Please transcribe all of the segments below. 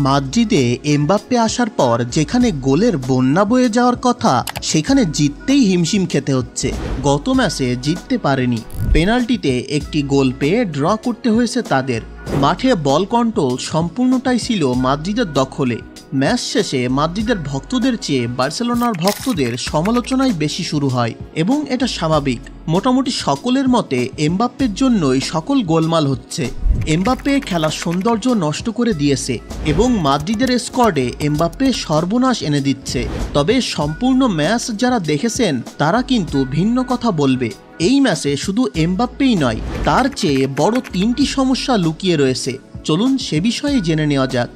মাদ্রিদে Mbappe আসার পর যেখানে গোলের বন্যা বয়ে যাওয়ার কথা সেখানে জিততেই হিমশিম খেতে হচ্ছে। গত ম্যাচে জিততে পারেনি, পেনাল্টিতে একটি গোল পেয়ে ড্র করতে হয়েছে তাদের। মাঠে বল কন্ট্রোল সম্পূর্ণটাই ছিল মাদ্রিদের দখলে। ম্যাচ শেষে মাদ্রিদের ভক্তদের চেয়ে বার্সেলোনার ভক্তদের সমালোচনাই বেশি শুরু হয় এবং এটা স্বাভাবিক। মোটামুটি সকলের মতে এমবাপ্পের জন্যই সকল গোলমাল হচ্ছে। এমবাপ্পে খেলার সৌন্দর্য নষ্ট করে দিয়েছে এবং মাদ্রিদের স্কোয়াডে এমবাপ্পে সর্বনাশ এনে দিচ্ছে। তবে সম্পূর্ণ ম্যাচ যারা দেখেছেন তারা কিন্তু ভিন্ন কথা বলবে। এই ম্যাচে শুধু এমবাপ্পেই নয়, তার চেয়ে বড় তিনটি সমস্যা লুকিয়ে রয়েছে। চলুন সে বিষয়ে জেনে নেওয়া যাক।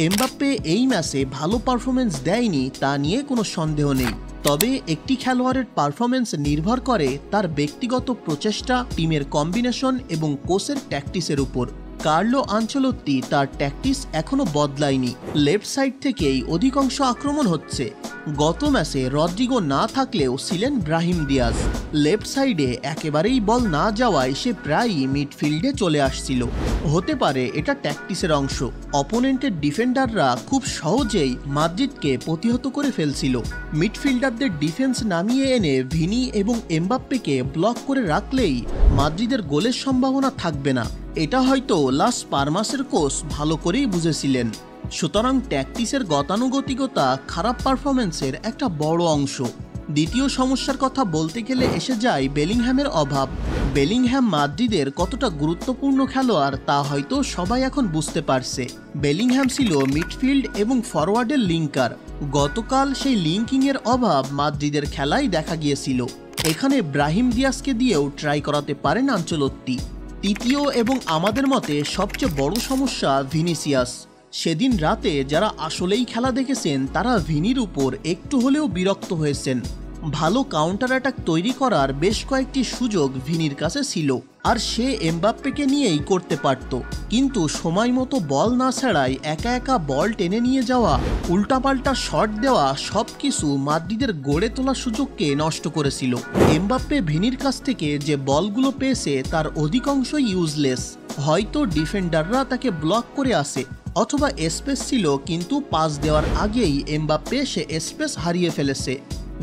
এমবাপ্পে এই ম্যাচে ভালো পারফরমেন্স দেয়নি তা নিয়ে কোনো সন্দেহ নেই, তবে একটি খেলোয়াড়ের পারফরমেন্স নির্ভর করে তার ব্যক্তিগত প্রচেষ্টা, টিমের কম্বিনেশন এবং কোচের ট্যাকটিক্সের উপর। কার্লো আনচেলত্তি তার ট্যাকটিক্স এখনও বদলায়নি। লেফট সাইড থেকেই অধিকাংশ আক্রমণ হচ্ছে। গত ম্যাচে রদ্রিগো না থাকলেও ছিলেন ব্রাহিম দিয়াজ। লেফট সাইডে একেবারেই বল না যাওয়ায় সে প্রায়ই মিডফিল্ডে চলে আসছিল। হতে পারে এটা ট্যাকটিক্সের অংশ। অপোনেন্টের ডিফেন্ডাররা খুব সহজেই মাদ্রিদকে প্রতিহত করে ফেলছিল। মিডফিল্ডারদের ডিফেন্স নামিয়ে এনে ভিনি এবং এমবাপ্পেকে ব্লক করে রাখলেই মাদ্রিদের গোলের সম্ভাবনা থাকবে না। এটা হয়তো লাস পারমাসের কোচ ভালো করেই বুঝেছিলেন। সুতরাং ট্যাকটিক্সের গতানুগতিকতা খারাপ পারফরমেন্সের একটা বড় অংশ। দ্বিতীয় সমস্যার কথা বলতে গেলে এসে যায় বেলিংহ্যামের অভাব। বেলিংহ্যাম মাদ্রিদের কতটা গুরুত্বপূর্ণ খেলোয়াড় তা হয়তো সবাই এখন বুঝতে পারছে। বেলিংহ্যাম ছিল মিডফিল্ড এবং ফরওয়ার্ডের লিঙ্কার। গতকাল সেই লিঙ্কিংয়ের অভাব মাদ্রিদের খেলায় দেখা গিয়েছিল। এখানে ব্রাহিম দিয়াজকে দিয়েও ট্রাই করাতে পারেন আনচেলত্তি। তৃতীয় এবং আমাদের মতে সবচেয়ে বড় সমস্যা ভিনিসিয়াস। সেদিন রাতে যারা আসলেই খেলা দেখেছেন তারা ভিনির উপর একটু হলেও বিরক্ত হয়েছেন। ভালো কাউন্টার অ্যাটাক তৈরি করার বেশ কয়েকটি সুযোগ ভিনির কাছে ছিল, আর সে এমবাপ্পেকে নিয়েই করতে পারত। কিন্তু সময় মতো বল না ছাড়াই একা একা বল টেনে নিয়ে যাওয়া, উল্টাপাল্টা শট দেওয়া সবকিছু মাদ্রিদের গড়ে তোলা সুযোগকে নষ্ট করেছিল। এমবাপ্পে ভিনির কাছ থেকে যে বলগুলো পেয়েছে তার অধিকাংশই ইউজলেস। হয়তো ডিফেন্ডাররা তাকে ব্লক করে আসে, অথবা স্পেস ছিল কিন্তু পাস দেওয়ার আগেই এমবাপ্পে সে স্পেস হারিয়ে ফেলেছে।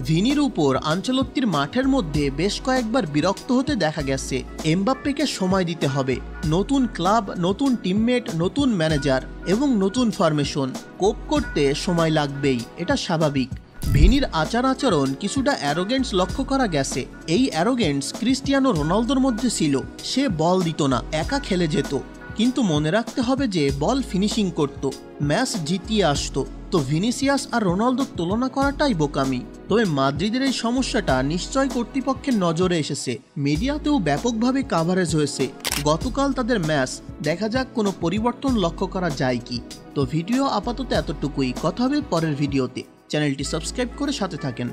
ভিনির উপর আনচেলত্তির মাঠের মধ্যে বেশ কয়েকবার বিরক্ত হতে দেখা গেছে। এমবাপ্পেকে সময় দিতে হবে। নতুন ক্লাব, নতুন টিমমেট, নতুন ম্যানেজার এবং নতুন ফরমেশন, কোপ করতে সময় লাগবেই, এটা স্বাভাবিক। ভিনির আচরণ কিছুটা অ্যারোগেন্স লক্ষ্য করা গেছে। এই অ্যারোগেন্স ক্রিস্টিয়ানো রোনালদোর মধ্যে ছিল। সে বল দিত না, একা খেলে যেত, কিন্তু মনে রাখতে হবে যে বল ফিনিশিং করত, ম্যাচ জিতিয়ে আসতো। তো ভিনিসিয়াস আর রোনালদোর তুলনা করাটাই বোকামি। তবে মাদ্রিদের এই সমস্যাটা নিশ্চয় কর্তৃপক্ষের নজরে এসেছে। মিডিয়াতেও ব্যাপকভাবে কাভারেজ হয়েছে গতকাল তাদের ম্যাচ। দেখা যাক কোনো পরিবর্তন লক্ষ্য করা যায় কি। তো ভিডিও আপাতত এতটুকুই, কথা হবে পরের ভিডিওতে। চ্যানেলটি সাবস্ক্রাইব করে সাথে থাকেন।